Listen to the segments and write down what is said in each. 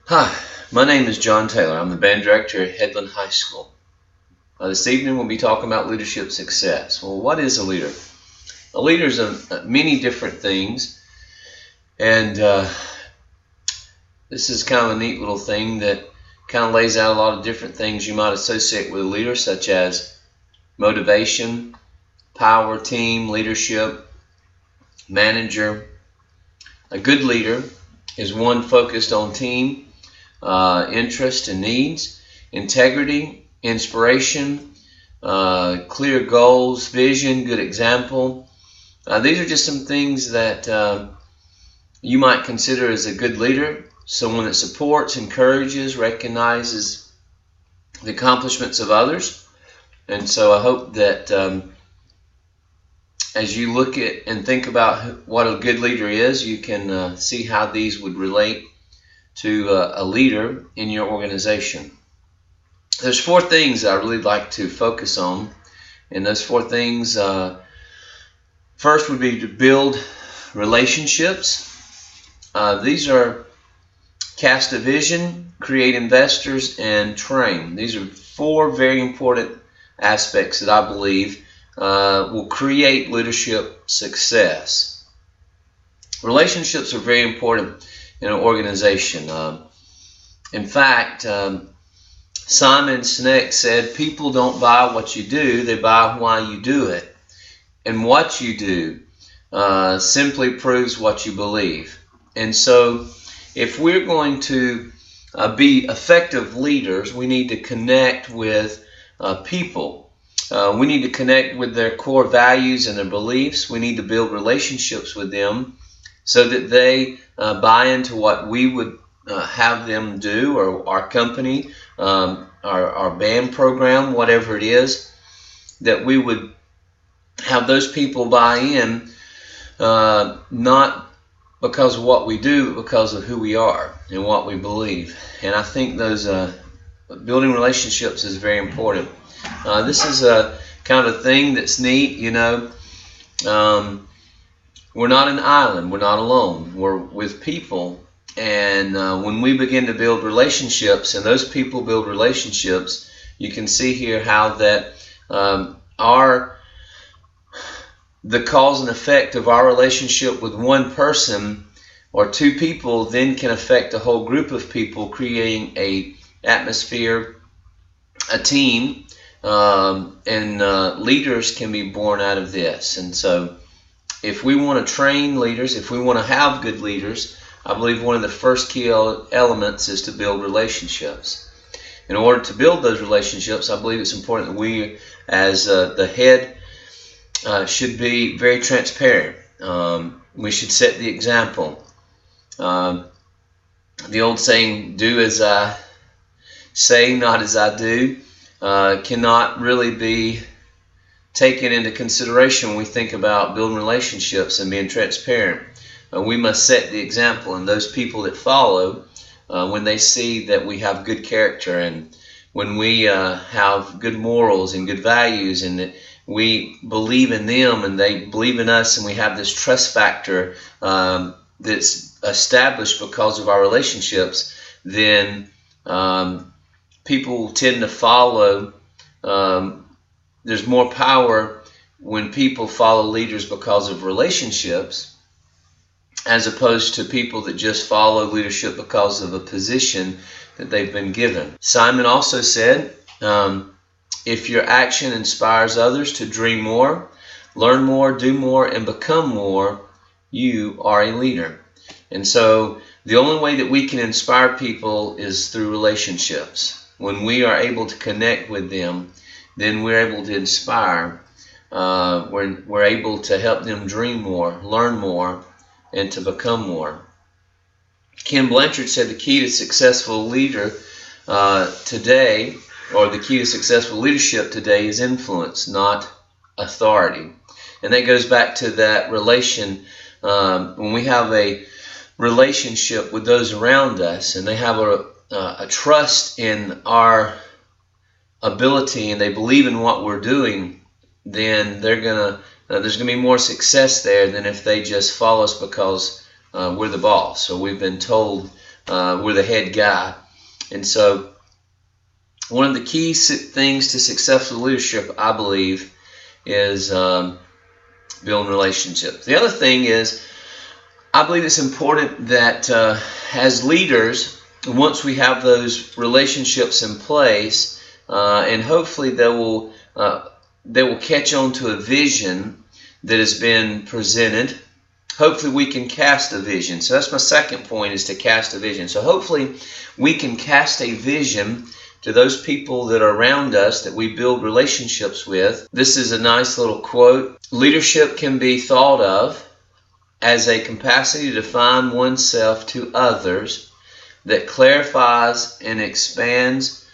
Hi, my name is John Taylor. I'm the band director at Headland High School. This evening we'll be talking about leadership success. Well, what is a leader? A leader is many different things, and this is kind of a neat little thing that kind of lays out a lot of different things you might associate with a leader, such as motivation, power, team, leadership, manager. A good leader is one focused on team, interest and needs, integrity, inspiration, clear goals, vision, good example. These are just some things that you might consider as a good leader, someone that supports, encourages, recognizes the accomplishments of others. And so I hope that as you look at and think about what a good leader is, you can see how these would relate to a leader in your organization. There's four things I really like to focus on, and those four things first would be to build relationships. These are cast a vision, create investors, and train. These are four very important aspects that I believe will create leadership success. Relationships are very important in an organization. In fact, Simon Sinek said, people don't buy what you do, they buy why you do it. And what you do simply proves what you believe. And so if we're going to be effective leaders, we need to connect with people. We need to connect with their core values and their beliefs. We need to build relationships with them so that they buy into what we would have them do, or our company, our band program, whatever it is, that we would have those people buy in, not because of what we do, but because of who we are and what we believe. And I think those building relationships is very important. This is a kind of a thing that's neat, you know. We're not an island. We're not alone. We're with people. And when we begin to build relationships, and those people build relationships, you can see here how that the cause and effect of our relationship with one person or two people then can affect a whole group of people, creating a atmosphere, a team, and leaders can be born out of this. And so if we want to train leaders, if we want to have good leaders, I believe one of the first key elements is to build relationships. In order to build those relationships, I believe it's important that we, as the head, should be very transparent. We should set the example. The old saying, do as I say, not as I do, cannot really be taken into consideration when we think about building relationships and being transparent. We must set the example, and those people that follow, when they see that we have good character, and when we have good morals and good values, and that we believe in them and they believe in us, and we have this trust factor that's established because of our relationships, then people tend to follow. There's more power when people follow leaders because of relationships, as opposed to people that just follow leadership because of a position that they've been given. Simon also said, if your action inspires others to dream more, learn more, do more, and become more, you are a leader. And so the only way that we can inspire people is through relationships. When we are able to connect with them, then we're able to inspire. We're able to help them dream more, learn more, and to become more. Ken Blanchard said the key to successful leader today, or the key to successful leadership today, is influence, not authority. And that goes back to that relation. When we have a relationship with those around us, and they have a trust in our ability, and they believe in what we're doing, then there's going to be more success there than if they just follow us because we're the boss, or we've been told we're the head guy. And so one of the key things to successful leadership, I believe, is building relationships. The other thing is, I believe it's important that as leaders, once we have those relationships in place, and hopefully they will catch on to a vision that has been presented. Hopefully we can cast a vision. So that's my second point, is to cast a vision. So hopefully we can cast a vision to those people that are around us that we build relationships with. This is a nice little quote. Leadership can be thought of as a capacity to define oneself to others that clarifies and expands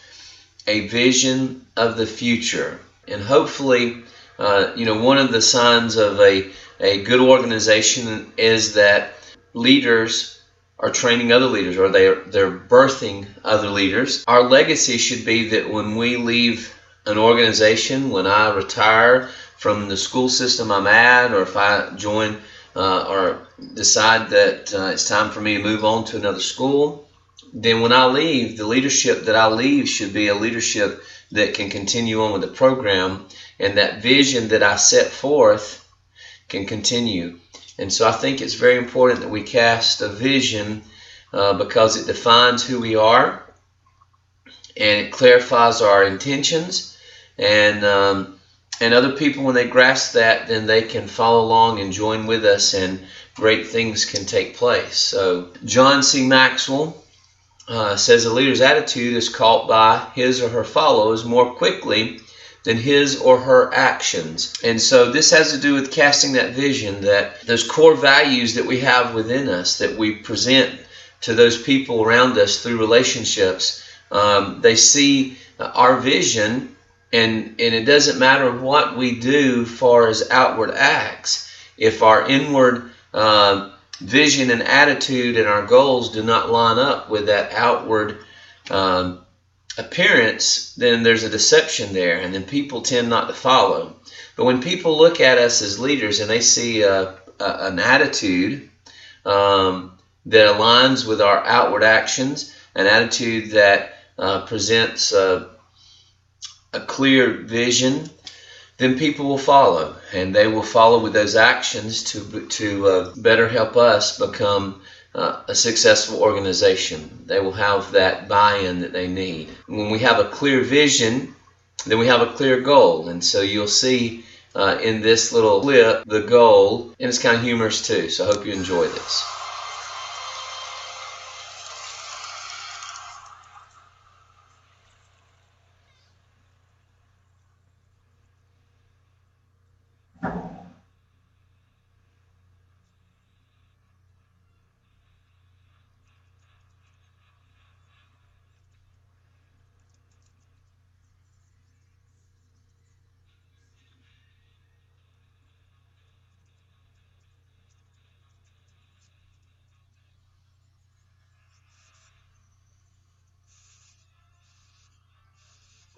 a vision of the future. And hopefully, one of the signs of a good organization is that leaders are training other leaders, or they're birthing other leaders. Our legacy should be that when we leave an organization, when I retire from the school system I'm at, or if I join or decide that it's time for me to move on to another school, then when I leave, the leadership that I leave should be a leadership that can continue on with the program, and that vision that I set forth can continue. And so I think it's very important that we cast a vision because it defines who we are, and it clarifies our intentions, and other people, when they grasp that, then they can follow along and join with us, and great things can take place. So John C. Maxwell says a leader's attitude is caught by his or her followers more quickly than his or her actions. And so this has to do with casting that vision, that those core values that we have within us, that we present to those people around us through relationships. They see our vision, and it doesn't matter what we do as far as outward acts. If our inward vision and attitude and our goals do not line up with that outward appearance, then there's a deception there, and then people tend not to follow. But when people look at us as leaders and they see an attitude that aligns with our outward actions, an attitude that presents a clear vision, then people will follow, and they will follow with those actions to better help us become a successful organization. They will have that buy-in that they need. When we have a clear vision, then we have a clear goal. And so you'll see in this little clip the goal, and it's kind of humorous too. So I hope you enjoy this.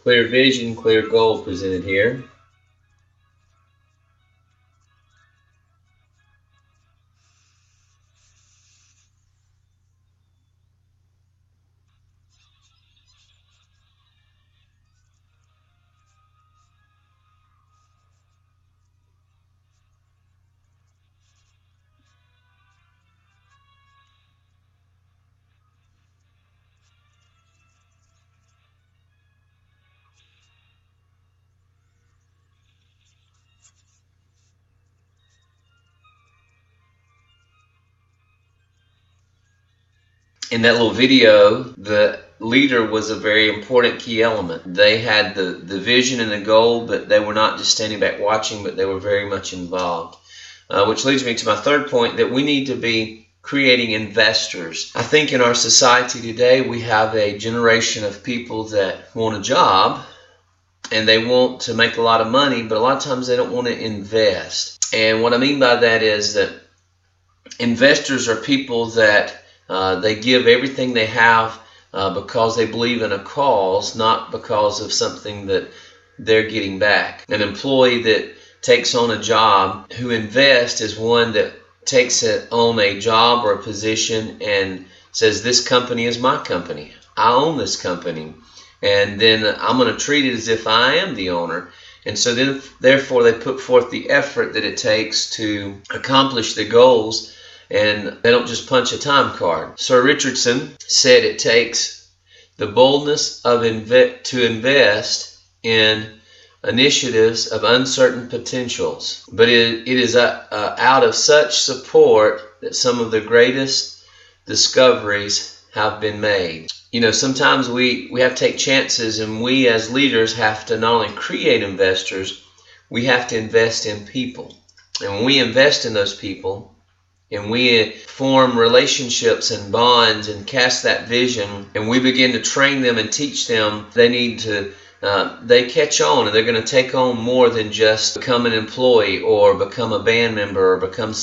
Clear vision, clear goal presented here. In that little video, the leader was a very important key element. They had the vision and the goal, but they were not just standing back watching, but they were very much involved. Which leads me to my third point, that we need to be creating investors. I think in our society today, we have a generation of people that want a job, and they want to make a lot of money, but a lot of times they don't want to invest. And what I mean by that is that investors are people that they give everything they have because they believe in a cause, not because of something that they're getting back. An employee that takes on a job who invests is one that takes it on a job or a position and says, this company is my company. I own this company. And then I'm going to treat it as if I am the owner. And so then, therefore, they put forth the effort that it takes to accomplish the goals, and they don't just punch a time card. Sir Richardson said it takes the boldness of to invest in initiatives of uncertain potentials, but it is out of such support that some of the greatest discoveries have been made. You know, sometimes we have to take chances, and we as leaders have to not only create investors, we have to invest in people. And when we invest in those people, and we form relationships and bonds and cast that vision, and we begin to train them and teach them, they catch on, and they're going to take on more than just become an employee or become a band member or become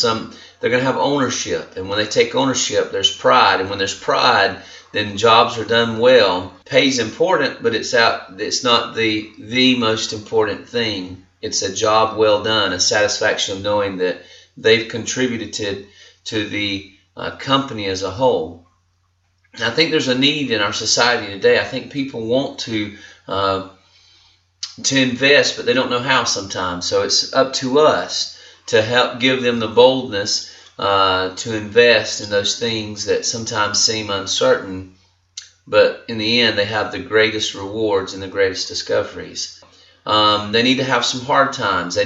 they're going to have ownership. And when they take ownership, there's pride. And when there's pride, then jobs are done well. Pay's important, but it's not the most important thing. It's a job well done, a satisfaction of knowing that they've contributed to the company as a whole. And I think there's a need in our society today. I think people want to invest, but they don't know how sometimes. So it's up to us to help give them the boldness to invest in those things that sometimes seem uncertain, but in the end they have the greatest rewards and the greatest discoveries. They need to have some hard times.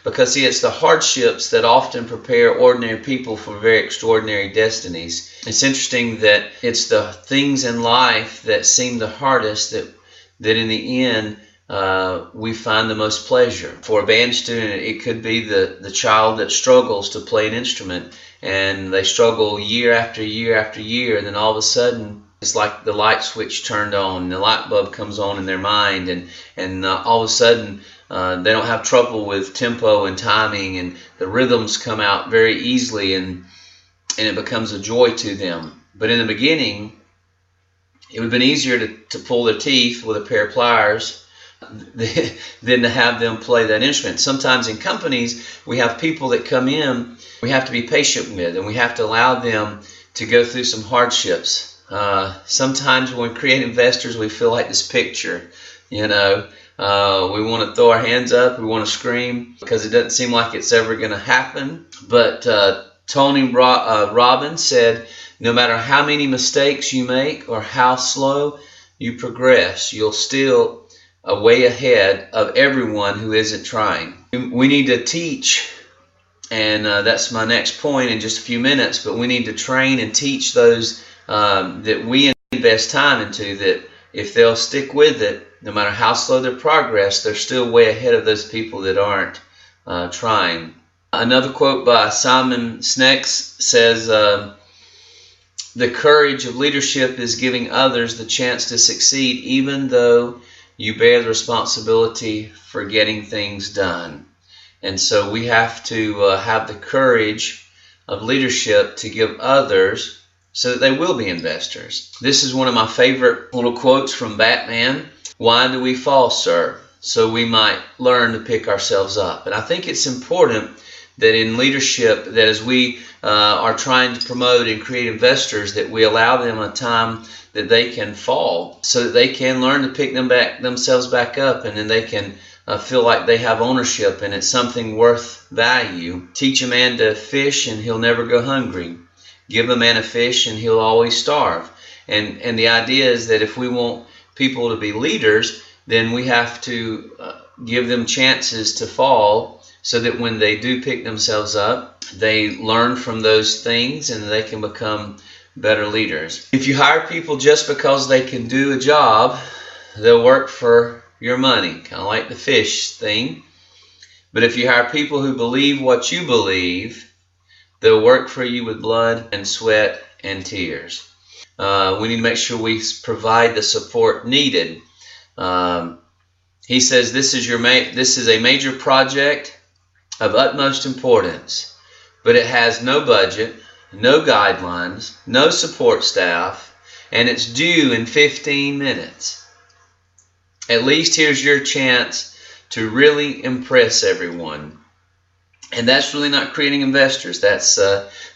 Because see, it's the hardships that often prepare ordinary people for very extraordinary destinies. It's interesting that it's the things in life that seem the hardest that in the end we find the most pleasure. For a band student, it could be the child that struggles to play an instrument, and they struggle year after year after year, and then all of a sudden it's like the light switch turned on, and the light bulb comes on in their mind, and all of a sudden they don't have trouble with tempo and timing, and the rhythms come out very easily, and it becomes a joy to them. But in the beginning, it would have been easier to pull their teeth with a pair of pliers than to have them play that instrument. Sometimes in companies, we have people that come in we have to be patient with, and we have to allow them to go through some hardships. Sometimes when we create investors, we feel like this picture, we want to throw our hands up, we want to scream because it doesn't seem like it's ever going to happen. But Tony Robbins said, no matter how many mistakes you make or how slow you progress, you'll still way ahead of everyone who isn't trying. We need to teach, and that's my next point in just a few minutes, but we need to train and teach those that we invest time into, that if they'll stick with it, no matter how slow their progress, they're still way ahead of those people that aren't trying. Another quote by Simon Sinek says, the courage of leadership is giving others the chance to succeed even though you bear the responsibility for getting things done. And so we have to have the courage of leadership to give others so that they will be investors. This is one of my favorite little quotes from Batman. Why do we fall, sir? So we might learn to pick ourselves up. And I think it's important that in leadership, that as we are trying to promote and create investors, that we allow them a time that they can fall so that they can learn to pick themselves back up, and then they can feel like they have ownership and it's something worth value. Teach a man to fish and he'll never go hungry. Give a man a fish and he'll always starve. And the idea is that if we want people to be leaders, then we have to give them chances to fall so that when they do pick themselves up, they learn from those things and they can become better leaders. If you hire people just because they can do a job, they'll work for your money, kind of like the fish thing. But if you hire people who believe what you believe, they'll work for you with blood and sweat and tears. We need to make sure we provide the support needed. He says this is a major project of utmost importance, but it has no budget, no guidelines, no support staff, and it's due in 15 minutes. At least here's your chance to really impress everyone. And that's really not creating investors. That's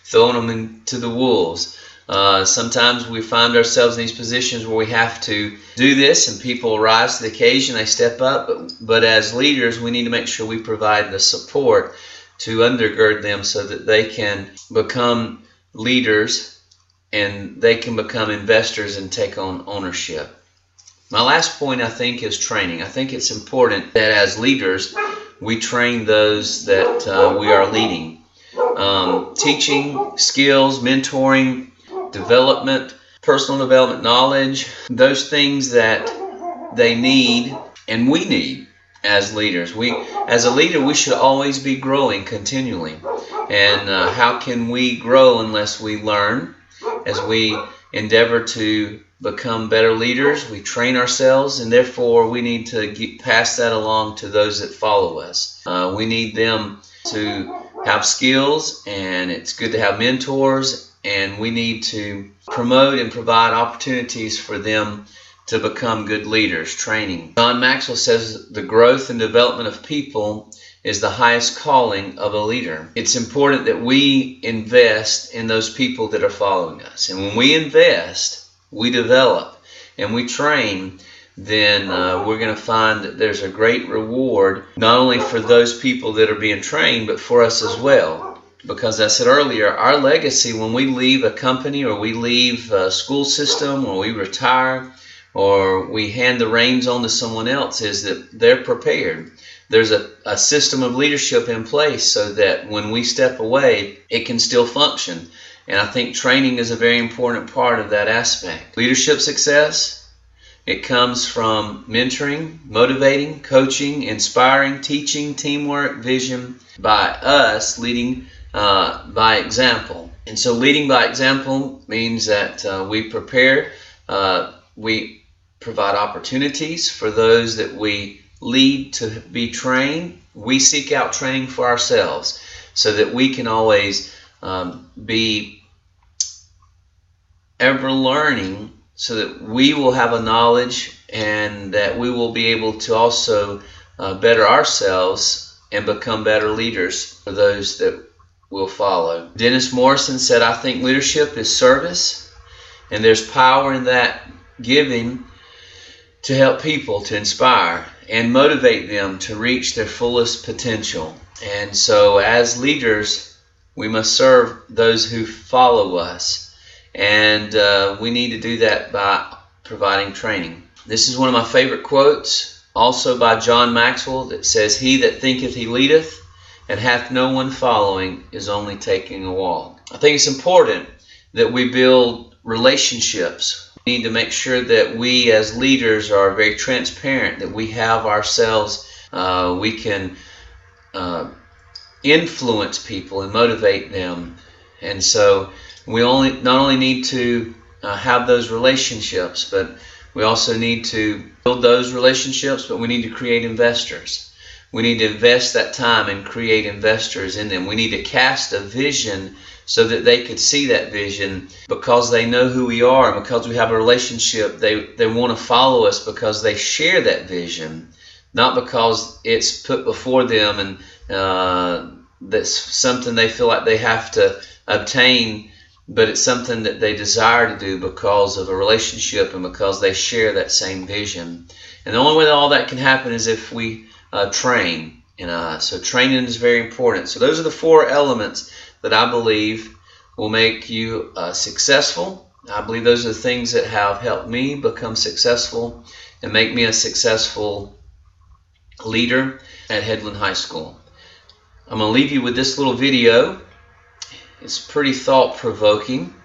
throwing them into the wolves. Sometimes we find ourselves in these positions where we have to do this, and people rise to the occasion, they step up, but as leaders we need to make sure we provide the support to undergird them so that they can become leaders and they can become investors and take on ownership. My last point, I think, is training. I think it's important that as leaders we train those that we are leading. Teaching, skills, mentoring, development, personal development, knowledge, those things that they need and we need as leaders. As a leader, we should always be growing continually. And how can we grow unless we learn? As we endeavor to become better leaders, we train ourselves, and therefore we need to pass that along to those that follow us. We need them to have skills, and it's good to have mentors, and we need to promote and provide opportunities for them to become good leaders, training. John Maxwell says the growth and development of people is the highest calling of a leader. It's important that we invest in those people that are following us. And when we invest, we develop, and we train, then we're going to find that there's a great reward, not only for those people that are being trained, but for us as well. Because I said earlier, our legacy when we leave a company or we leave a school system or we retire or we hand the reins on to someone else is that they're prepared. There's a system of leadership in place so that when we step away, it can still function. And I think training is a very important part of that aspect. Leadership success, it comes from mentoring, motivating, coaching, inspiring, teaching, teamwork, vision, by us leading by example. And so leading by example means that we prepare, we provide opportunities for those that we lead to be trained. We seek out training for ourselves so that we can always be ever learning, so that we will have a knowledge and that we will be able to also better ourselves and become better leaders for those that will follow. Dennis Morrison said, I think leadership is service, and there's power in that giving to help people, to inspire and motivate them to reach their fullest potential. And so as leaders, we must serve those who follow us, and we need to do that by providing training. This is one of my favorite quotes, also by John Maxwell, that says, he that thinketh he leadeth and hath no one following is only taking a walk. I think it's important that we build relationships. We need to make sure that we as leaders are very transparent, that we have ourselves, we can influence people and motivate them. And so we not only need to have those relationships, but we also need to build those relationships, but we need to create investors. We need to invest that time and create investors in them. We need to cast a vision so that they could see that vision, because they know who we are and because we have a relationship. They want to follow us because they share that vision, not because it's put before them and that's something they feel like they have to obtain, but it's something that they desire to do because of a relationship and because they share that same vision. And the only way that all that can happen is if we train. And so training is very important. So those are the 4 elements that I believe will make you successful. I believe those are the things that have helped me become successful and make me a successful leader at Headland High School. I'm going to leave you with this little video. It's pretty thought-provoking.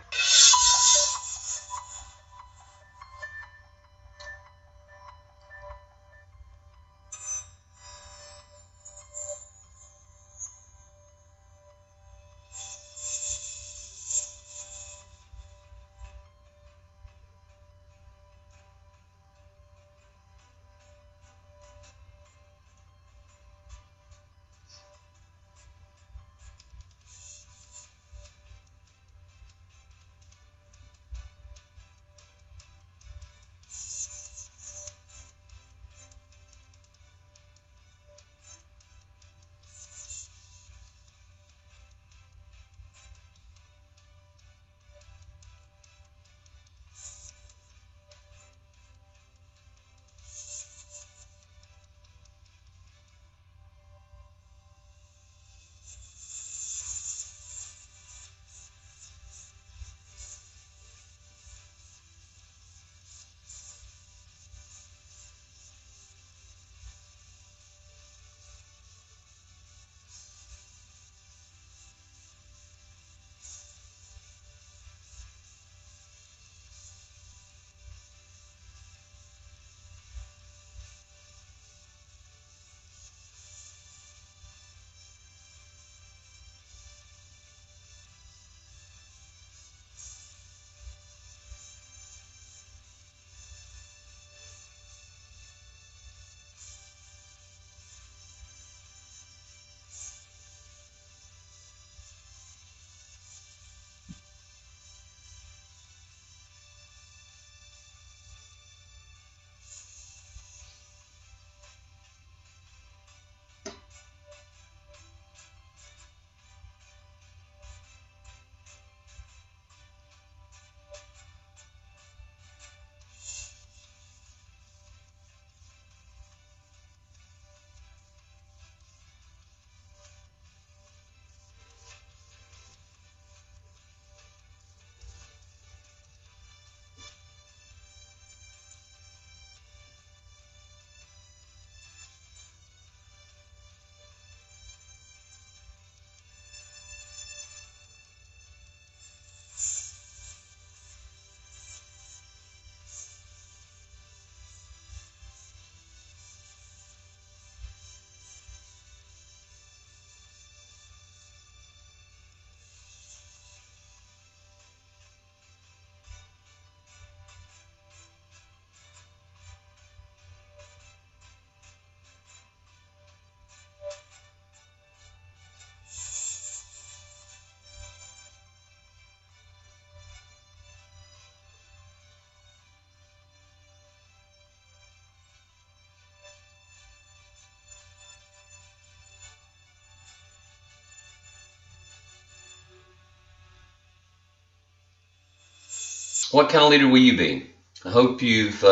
What kind of leader will you be? I hope you've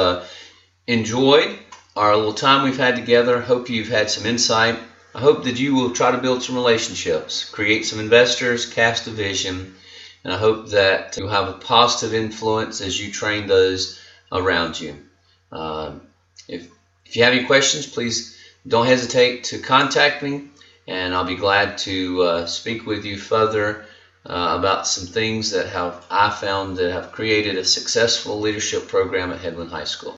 enjoyed our little time we've had together. I hope you've had some insight. I hope that you will try to build some relationships, create some investors, cast a vision, and I hope that you'll have a positive influence as you train those around you. If you have any questions, please don't hesitate to contact me, and I'll be glad to speak with you further about some things that I found that have created a successful leadership program at Headland High School.